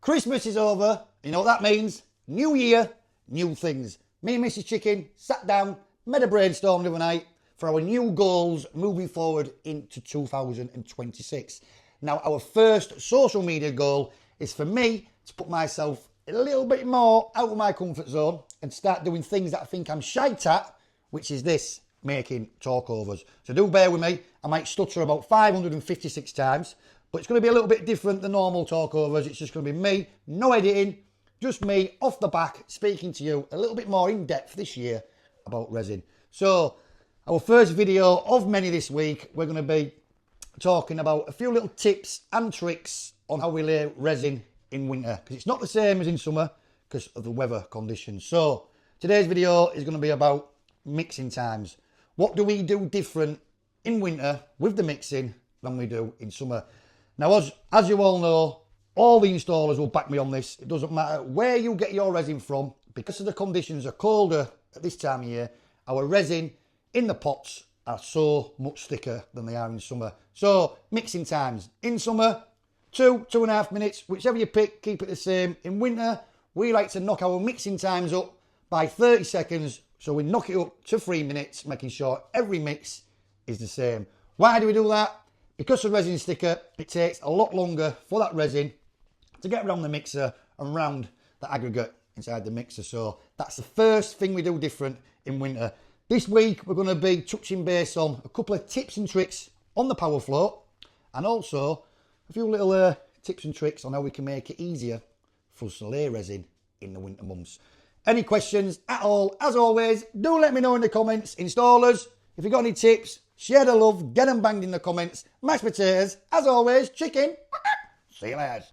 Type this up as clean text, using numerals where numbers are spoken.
Christmas is over. You know what that means? New year, new things. Me and Mrs. Chicken sat down, made a brainstorm the other night for our new goals moving forward into 2026. Now, our first social media goal is for me to put myself a little bit more out of my comfort zone and start doing things that I think I'm shite at, which is this, making talkovers. So do bear with me. I might stutter about 556 times, but it's going to be a little bit different than normal talkovers. It's just going to be me, no editing, just me off the back speaking to you a little bit more in depth this year about resin. So our first video of many this week, we're going to be talking about a few little tips and tricks on how we lay resin in winter, because it's not the same as in summer because of the weather conditions. So today's video is going to be about mixing times. What do we do different in winter with the mixing than we do in summer? Now, as you all know, all the installers will back me on this. It doesn't matter where you get your resin from, because of the conditions are colder at this time of year, our resin in the pots are so much thicker than they are in summer. So mixing times in summer, 2.5 minutes, whichever you pick, keep it the same. In winter, we like to knock our mixing times up by 30 seconds. So we knock it up to 3 minutes, making sure every mix is the same. Why do we do that? Because the resin is thicker, it takes a lot longer for that resin to get around the mixer and round the aggregate inside the mixer. So that's the first thing we do different in winter. This week, we're going to be touching base on a couple of tips and tricks on the power float, and also a few little tips and tricks on how we can make it easier for us to lay resin in the winter months. Any questions at all, as always, do let me know in the comments. Installers, if you've got any tips, share the love, get them banged in the comments. Mashed potatoes, as always, chicken. See you later.